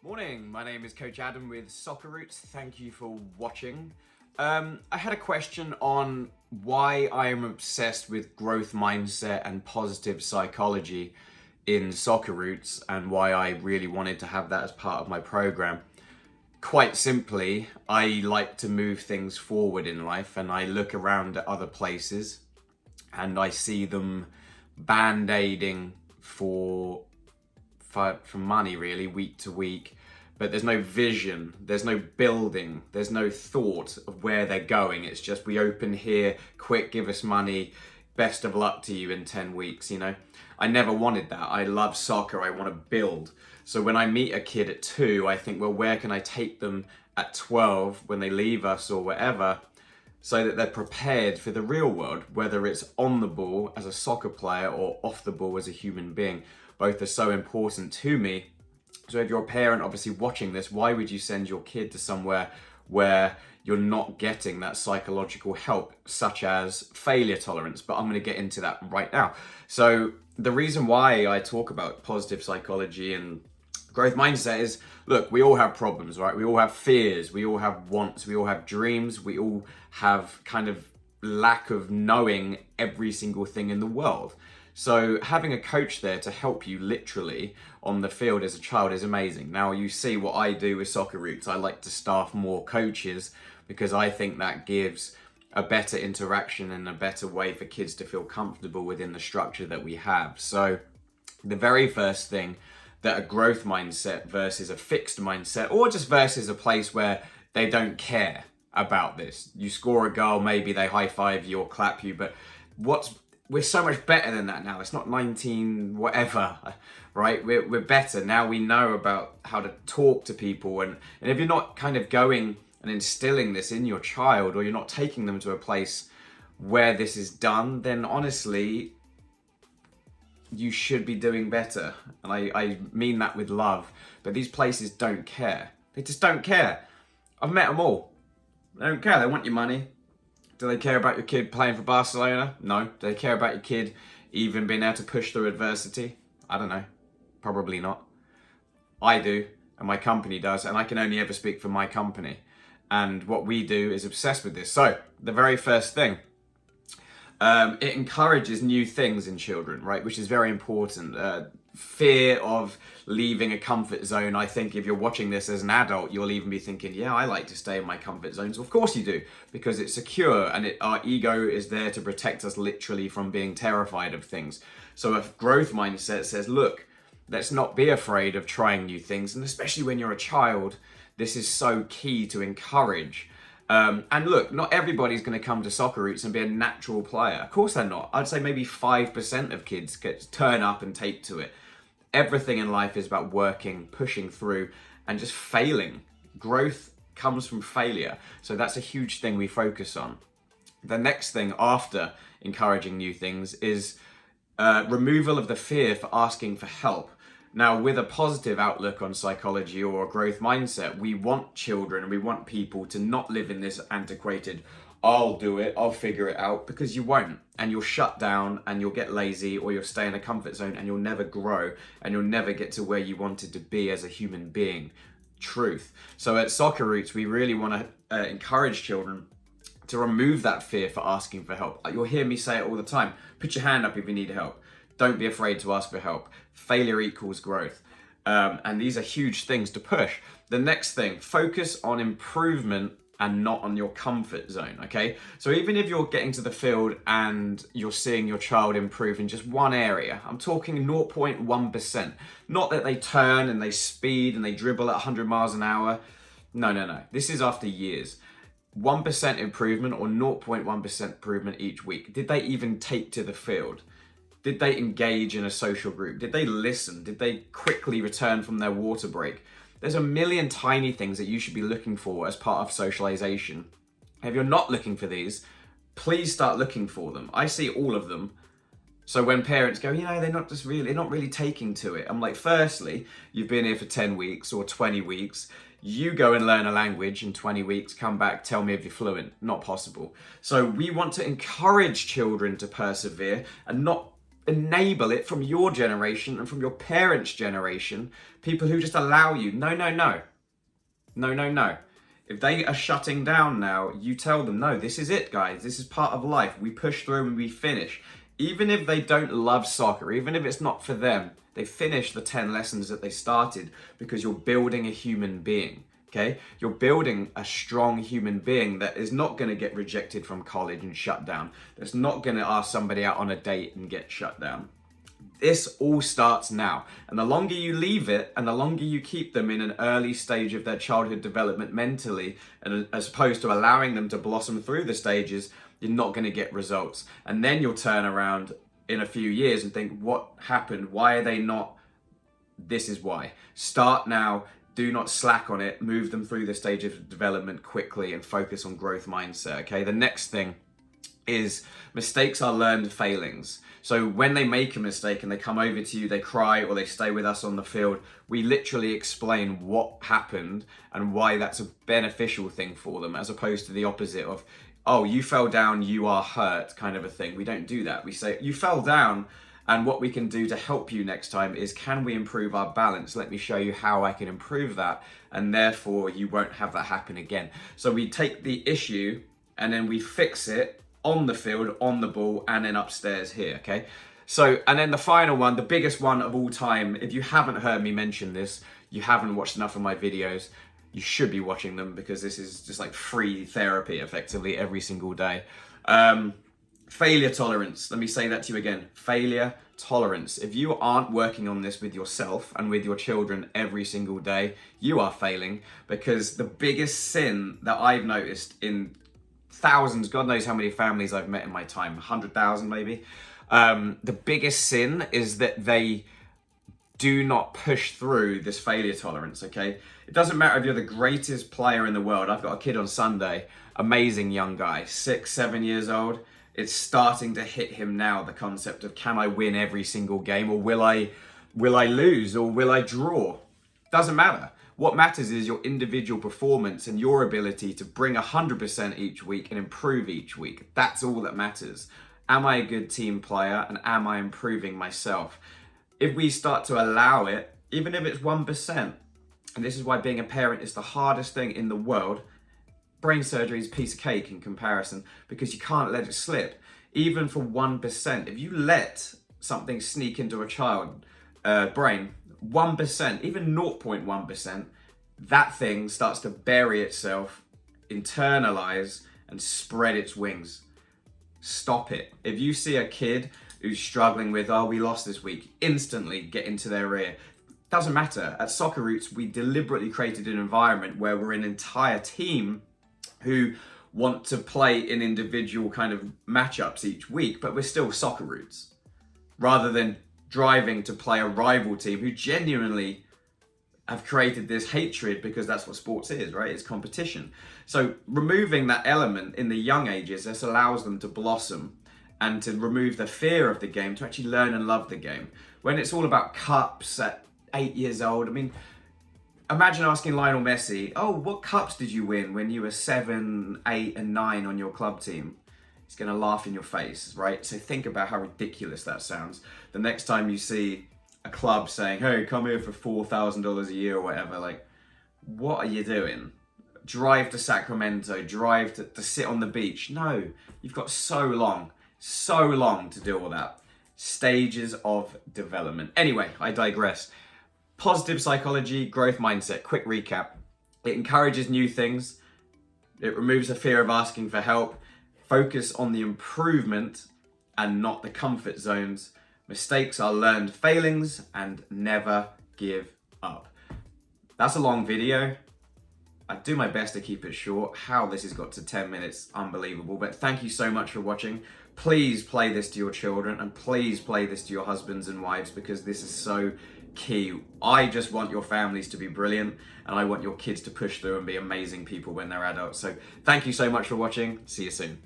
Morning, my name is Coach Adam with Soccer Roots. Thank you for watching. I had a question on why I am obsessed with growth mindset and positive psychology in Soccer Roots and why I really wanted to have that as part of my program. Quite simply, I like to move things forward in life and I look around at other places and I see them band-aiding for money really, week to week, but there's no vision, there's no building, there's no thought of where they're going. It's just, we open here, quick, give us money, best of luck to you in 10 weeks, you know. I never wanted that. I love soccer, I want to build. So when I meet a kid at 2, I think, well, where can I take them at 12 when they leave us or whatever, so that they're prepared for the real world, whether it's on the ball as a soccer player or off the ball as a human being. Both are so important to me. So if you're a parent obviously watching this, why would you send your kid to somewhere where you're not getting that psychological help, such as failure tolerance? But I'm going to get into that right now. So the reason why I talk about positive psychology and growth mindset is, look, we all have problems, right? We all have fears, we all have wants, we all have dreams, we all have kind of lack of knowing every single thing in the world. So having a coach there to help you literally on the field as a child is amazing. Now you see what I do with Soccer Roots. I like to staff more coaches because I think that gives a better interaction and a better way for kids to feel comfortable within the structure that we have. So the very first thing that a growth mindset versus a fixed mindset, or just versus a place where they don't care about this. You score a goal, maybe they high five you or clap you, but we're so much better than that now. It's not 19 whatever, right? We're better. Now we know about how to talk to people. And if you're not kind of going and instilling this in your child, or you're not taking them to a place where this is done, then honestly, you should be doing better. And I mean that with love. But these places don't care. They just don't care. I've met them all. They don't care. They want your money. Do they care about your kid playing for Barcelona? No. Do they care about your kid even being able to push through adversity? I don't know. Probably not. I do, and my company does, and I can only ever speak for my company. And what we do is obsessed with this. So, the very first thing, it encourages new things in children, right? Which is very important. Fear of leaving a comfort zone. I think if you're watching this as an adult, you'll even be thinking, yeah, I like to stay in my comfort zones. Well, of course you do, because it's secure and our ego is there to protect us literally from being terrified of things. So a growth mindset says, look, let's not be afraid of trying new things. And especially when you're a child, this is so key to encourage. And look, not everybody's going to come to Soccer Roots and be a natural player. Of course they're not. I'd say maybe 5% of kids turn up and take to it. Everything in life is about working, pushing through, and just failing. Growth comes from failure. So that's a huge thing we focus on. The next thing after encouraging new things is removal of the fear for asking for help. Now, with a positive outlook on psychology or a growth mindset, we want children and we want people to not live in this antiquated, I'll do it, I'll figure it out, because you won't. And you'll shut down and you'll get lazy, or you'll stay in a comfort zone and you'll never grow and you'll never get to where you wanted to be as a human being. Truth. So at Soccer Roots, we really want to encourage children to remove that fear for asking for help. You'll hear me say it all the time. Put your hand up if you need help. Don't be afraid to ask for help. Failure equals growth. And these are huge things to push. The next thing, focus on improvement and not on your comfort zone, okay? So even if you're getting to the field and you're seeing your child improve in just one area, I'm talking 0.1%. Not that they turn and they speed and they dribble at 100 miles an hour. No. This is after years. 1% improvement or 0.1% improvement each week. Did they even take to the field? Did they engage in a social group? Did they listen? Did they quickly return from their water break? There's a million tiny things that you should be looking for as part of socialization. If you're not looking for these, please start looking for them. I see all of them. So when parents go, they're not really taking to it. I'm like, firstly, you've been here for 10 weeks or 20 weeks. You go and learn a language in 20 weeks, come back, tell me if you're fluent. Not possible. So we want to encourage children to persevere and not enable it from your generation and from your parents' generation, people who just allow you, no, no, no. No, no, no. If they are shutting down now, you tell them, no, this is it, guys. This is part of life. We push through and we finish. Even if they don't love soccer, even if it's not for them, they finish the 10 lessons that they started because you're building a human being, okay? You're building a strong human being that is not going to get rejected from college and shut down. That's not going to ask somebody out on a date and get shut down. This all starts now. And the longer you leave it and the longer you keep them in an early stage of their childhood development mentally, and as opposed to allowing them to blossom through the stages, you're not going to get results. And then you'll turn around in a few years and think, what happened? Why are they not? This is why. Start now. Do not slack on it. Move them through the stage of development quickly and focus on growth mindset. Okay. The next thing is mistakes are learned failings. So when they make a mistake and they come over to you, they cry or they stay with us on the field, we literally explain what happened and why that's a beneficial thing for them, as opposed to the opposite of, oh, you fell down, you are hurt, kind of a thing. We don't do that. We say, you fell down, and what we can do to help you next time is, can we improve our balance? Let me show you how I can improve that, and therefore you won't have that happen again. So we take the issue and then we fix it on the field, on the ball, and then upstairs here, okay? So, and then the final one, the biggest one of all time, if you haven't heard me mention this, you haven't watched enough of my videos, you should be watching them, because this is just like free therapy effectively every single day. Failure tolerance. Let me say that to you again. Failure tolerance. If you aren't working on this with yourself and with your children every single day, you are failing, because the biggest sin that I've noticed in thousands, God knows how many families I've met in my time, 100,000 maybe. The biggest sin is that they do not push through this failure tolerance, okay? It doesn't matter if you're the greatest player in the world. I've got a kid on Sunday, amazing young guy, 6, 7 years old. It's starting to hit him now, the concept of, can I win every single game, or will I lose, or will I draw? Doesn't matter. What matters is your individual performance and your ability to bring 100% each week and improve each week. That's all that matters. Am I a good team player, and am I improving myself? If we start to allow it, even if it's 1%, and this is why being a parent is the hardest thing in the world, brain surgery is a piece of cake in comparison, because you can't let it slip. Even for 1%, if you let something sneak into a child's brain, 1%, even 0.1%, that thing starts to bury itself, internalize, and spread its wings. Stop it. If you see a kid who's struggling with, oh, we lost this week, instantly get into their ear. Doesn't matter. At Soccer Roots, we deliberately created an environment where we're an entire team who want to play in individual kind of matchups each week, but we're still Soccer Roots, rather than driving to play a rival team who genuinely have created this hatred, because that's what sports is, right? It's competition. So removing that element in the young ages, this allows them to blossom and to remove the fear of the game, to actually learn and love the game. When it's all about cups at 8 years old, I mean, imagine asking Lionel Messi, oh, what cups did you win when you were 7, 8, and 9 on your club team? He's going to laugh in your face, right? So think about how ridiculous that sounds. The next time you see a club saying, hey, come here for $4,000 a year or whatever, like, what are you doing? Drive to Sacramento, drive to sit on the beach. No, you've got so long to do all that. Stages of development. Anyway, I digress. Positive psychology, growth mindset. Quick recap. It encourages new things. It removes the fear of asking for help. Focus on the improvement and not the comfort zones. Mistakes are learned failings, and never give up. That's a long video. I do my best to keep it short. How this has got to 10 minutes, unbelievable. But thank you so much for watching. Please play this to your children, and please play this to your husbands and wives, because this is so key. I just want your families to be brilliant, and I want your kids to push through and be amazing people when they're adults. So thank you so much for watching. See you soon.